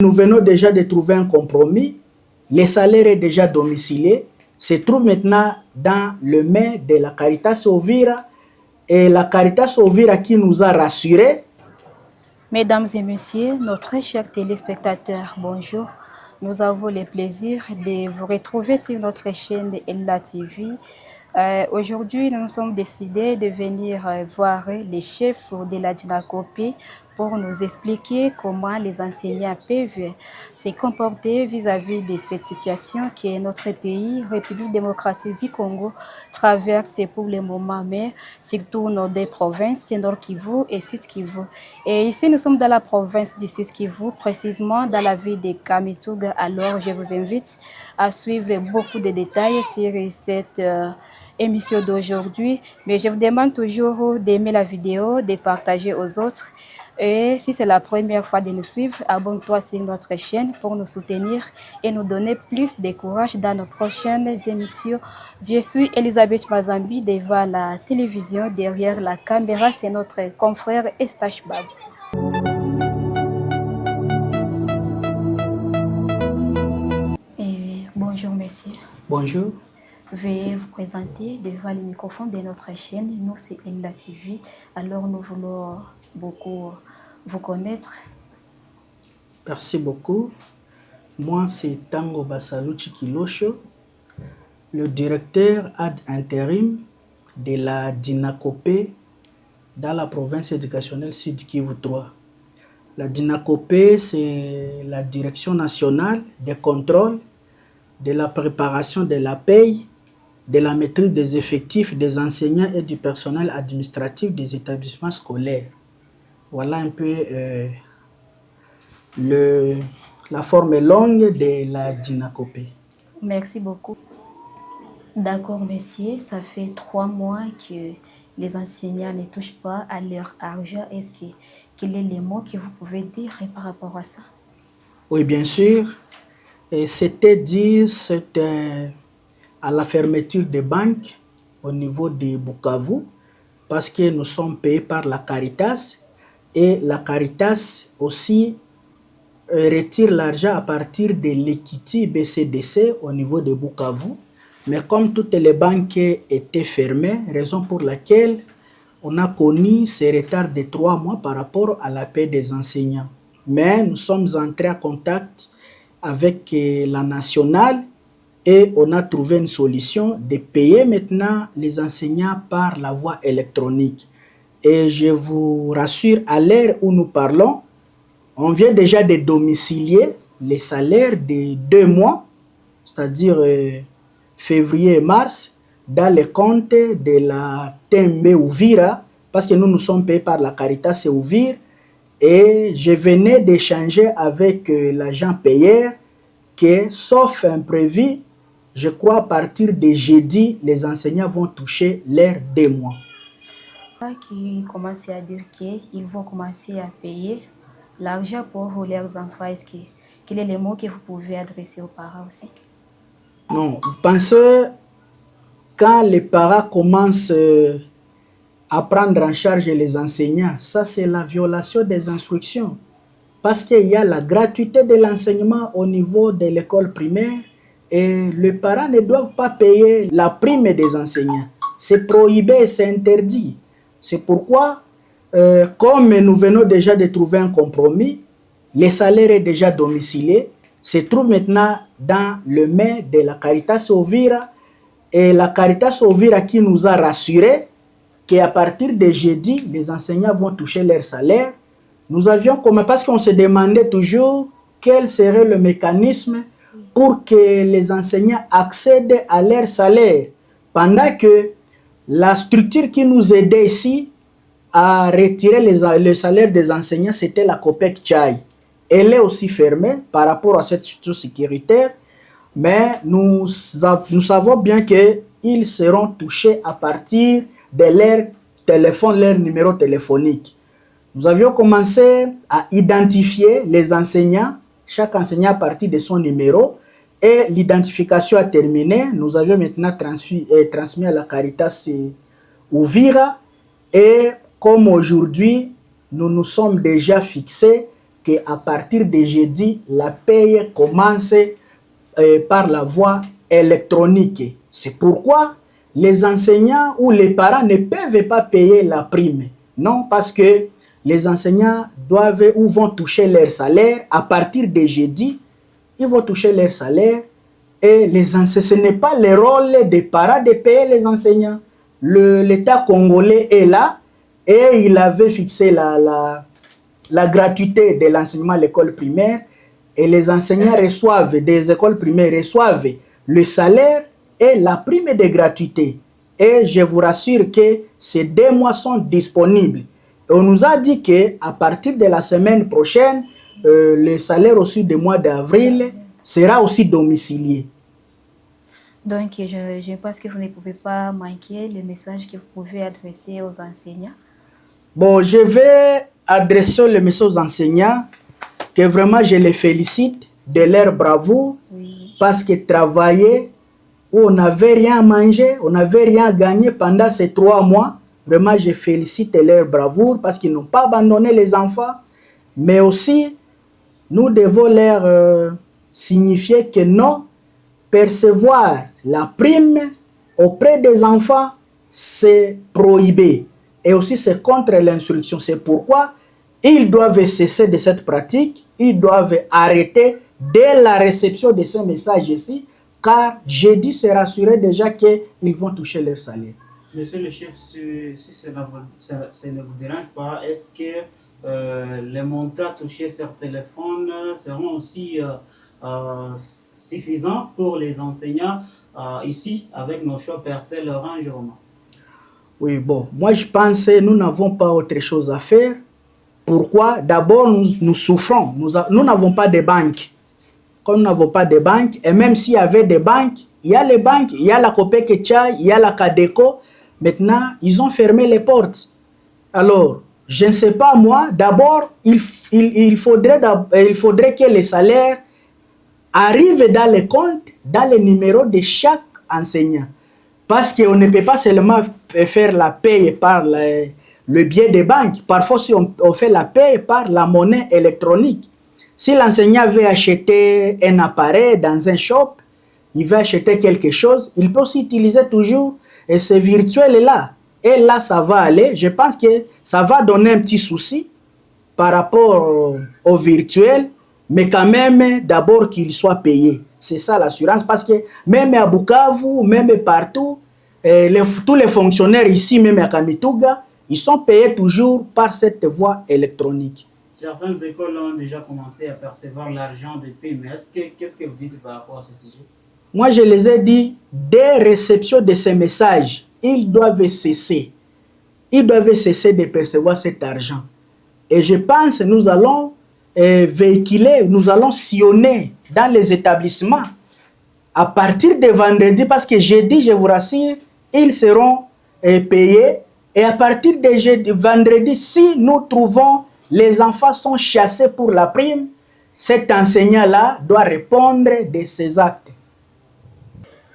Nous venons déjà de trouver un compromis. Le salaire est déjà domicilié. Se trouve maintenant dans le main de la Caritas Uvira. Et la Caritas Uvira qui nous a rassurés. Mesdames et messieurs, nos très chers téléspectateurs, bonjour. Nous avons le plaisir de vous retrouver sur notre chaîne Ella TV. Aujourd'hui, nous sommes décidés de venir voir les chefs de la Dinakopé pour nous expliquer comment les enseignants peuvent se comporter vis-à-vis de cette situation que notre pays, République démocratique du Congo, traverse pour le moment, mais surtout nos deux provinces, Nord Kivu et Sud Kivu. Et ici, nous sommes dans la province du Sud Kivu, précisément dans la ville de Kamituga. Alors, je vous invite à suivre beaucoup de détails sur cette émission d'aujourd'hui. Mais je vous demande toujours d'aimer la vidéo, de partager aux autres. Et si c'est la première fois de nous suivre, abonne-toi sur notre chaîne pour nous soutenir et nous donner plus de courage dans nos prochaines émissions. Je suis Elisabeth Mazambi devant la télévision. Derrière la caméra, c'est notre confrère Estache Bab. Bonjour, monsieur. Bonjour. Veuillez vous présenter devant le microphone de notre chaîne. Nous, c'est Ella TV. Alors, nous voulons beaucoup vous connaître. Merci beaucoup. Moi, c'est Tango Basaluchi Kilosho, le directeur ad intérim de la Dinakopé dans la province éducationnelle Sud Kivu 3. La Dinakopé, c'est la direction nationale des contrôles, de la préparation de la paye, de la maîtrise des effectifs des enseignants et du personnel administratif des établissements scolaires. Voilà un peu la forme longue de la Dinakopé. Merci beaucoup. D'accord, messieurs, ça fait 3 mois que les enseignants ne touchent pas à leur argent. Est-ce que quel est le mot que vous pouvez dire par rapport à ça? Oui, bien sûr. C'était à la fermeture des banques au niveau de Bukavu, parce que nous sommes payés par la Caritas et la Caritas aussi retire l'argent à partir de l'Equity BCDC au niveau de Bukavu. Mais comme toutes les banques étaient fermées, raison pour laquelle on a connu ces retards de 3 mois par rapport à la paie des enseignants. Mais nous sommes entrés en contact avec la nationale et on a trouvé une solution de payer maintenant les enseignants par la voie électronique. Et je vous rassure, à l'heure où nous parlons, on vient déjà de domicilier les salaires de 2 mois, c'est-à-dire février et mars, dans les comptes de la TMB Uvira, parce que nous sommes payés par la Caritas Uvira. Et je venais d'échanger avec l'agent payeur que, sauf imprévu, je crois à partir de jeudi, les enseignants vont toucher leurs 2 mois. Qui commencent à dire qu'ils vont commencer à payer l'argent pour leurs enfants. Est-ce que quel est le mot que vous pouvez adresser aux parents aussi? Non, vous pensez quand les parents commencent à prendre en charge les enseignants, ça c'est la violation des instructions. Parce qu'il y a la gratuité de l'enseignement au niveau de l'école primaire et les parents ne doivent pas payer la prime des enseignants. C'est prohibé, c'est interdit. C'est pourquoi, comme nous venons déjà de trouver un compromis, le salaire est déjà domicilié, se trouve maintenant dans le main de la Caritas Uvira et la Caritas Uvira qui nous a rassurés qu'à partir de jeudi, les enseignants vont toucher leur salaire. Nous avions comme parce qu'on se demandait toujours quel serait le mécanisme pour que les enseignants accèdent à leur salaire, pendant que la structure qui nous aidait ici à retirer le salaire des enseignants, c'était la COPEC Tchai. Elle est aussi fermée par rapport à cette structure sécuritaire, mais nous savons bien qu'ils seront touchés à partir de leur téléphone, leur numéro téléphonique. Nous avions commencé à identifier les enseignants, chaque enseignant à partir de son numéro, et l'identification a terminé. Nous avions maintenant transmis à la Caritas Uvira, et comme aujourd'hui, nous nous sommes déjà fixés qu'à partir de jeudi, la paye commence par la voie électronique. C'est pourquoi les enseignants ou les parents ne peuvent pas payer la prime. Non, parce que les enseignants doivent ou vont toucher leur salaire à partir de jeudi. Ils vont toucher leur salaire et les enseignants, ce n'est pas le rôle des parents de payer les enseignants. L'État congolais est là et il avait fixé la gratuité de l'enseignement à l'école primaire et les enseignants reçoivent, des écoles primaires reçoivent le salaire et la prime de gratuité. Et je vous rassure que ces 2 mois sont disponibles. Et on nous a dit qu'à partir de la semaine prochaine, le salaire aussi du mois d'avril sera aussi domicilié. Donc, je pense que vous ne pouvez pas manquer le message que vous pouvez adresser aux enseignants. Bon, je vais adresser le message aux enseignants que vraiment je les félicite de leur bravoure, oui, parce que travailler où on n'avait rien à manger, on n'avait rien à gagner pendant ces 3 mois, vraiment je félicite leur bravoure parce qu'ils n'ont pas abandonné les enfants, mais aussi nous devons leur signifier que non, percevoir la prime auprès des enfants, c'est prohibé. Et aussi, c'est contre l'instruction. C'est pourquoi ils doivent cesser de cette pratique. Ils doivent arrêter dès la réception de ce message ici, car jeudi, c'est rassuré déjà qu'ils vont toucher leur salaire. Monsieur le chef, si ça ne vous dérange pas, est-ce que les montants touchés sur téléphone seront aussi suffisants pour les enseignants ici avec nos shops Airtel, Orange, Roma? Oui, bon, moi je pense que nous n'avons pas autre chose à faire. Pourquoi? D'abord, nous souffrons. Nous n'avons pas de banque. Comme nous n'avons pas de banque, et même s'il y avait des banques, il y a les banques, il y a la Copec Tchai, il y a la Cadeco. Maintenant, ils ont fermé les portes. Alors, je ne sais pas moi, d'abord, il faudrait que les salaires arrivent dans les comptes, dans les numéros de chaque enseignant. Parce qu'on ne peut pas seulement faire la paye par le biais des banques. Parfois, si on fait la paye par la monnaie électronique. Si l'enseignant veut acheter un appareil dans un shop, il veut acheter quelque chose, il peut aussi utiliser toujours ce virtuel-là. Et là, ça va aller. Je pense que ça va donner un petit souci par rapport au virtuel, mais quand même, d'abord qu'il soit payé. C'est ça l'assurance, parce que même à Bukavu, même partout, tous les fonctionnaires ici, même à Kamituga, ils sont payés toujours par cette voie électronique. Certaines écoles ont déjà commencé à percevoir l'argent des primes. Qu'est-ce que vous dites par rapport à ce sujet? Moi, je les ai dit, dès réception de ces messages, ils doivent cesser. Ils doivent cesser de percevoir cet argent. Et je pense que nous allons véhiculer, nous allons sillonner dans les établissements à partir de vendredi, parce que jeudi, je vous rassure, ils seront payés. Et à partir de vendredi, si nous trouvons les enfants sont chassés pour la prime, cet enseignant-là doit répondre de ses actes.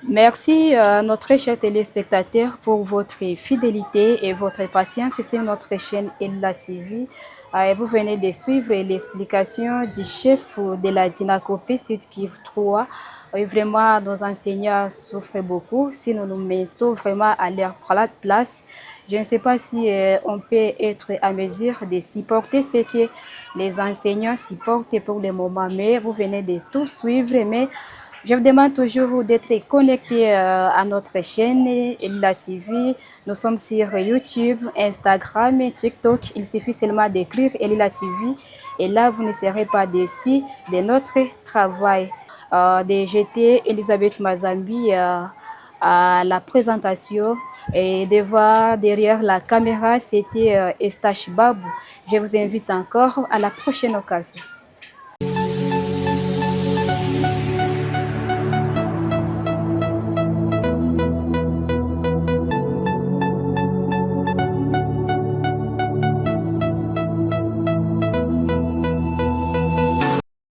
Merci notre chers téléspectateurs pour votre fidélité et votre patience sur notre chaîne Ella TV. Vous venez de suivre l'explication du chef de la Dinakopé Sud Kivu 3. Vraiment, nos enseignants souffrent beaucoup. Si nous nous mettons vraiment à leur place, je ne sais pas si on peut être à mesure de supporter ce que les enseignants supportent pour le moment. Mais vous venez de tout suivre, mais je vous demande toujours d'être connecté à notre chaîne Ella TV. Nous sommes sur YouTube, Instagram et TikTok. Il suffit seulement d'écrire Ella TV et là, vous ne serez pas déçus de notre travail. J'étais Elisabeth Mazambi à la présentation et de voir derrière la caméra, c'était Estache Babou. Je vous invite encore à la prochaine occasion.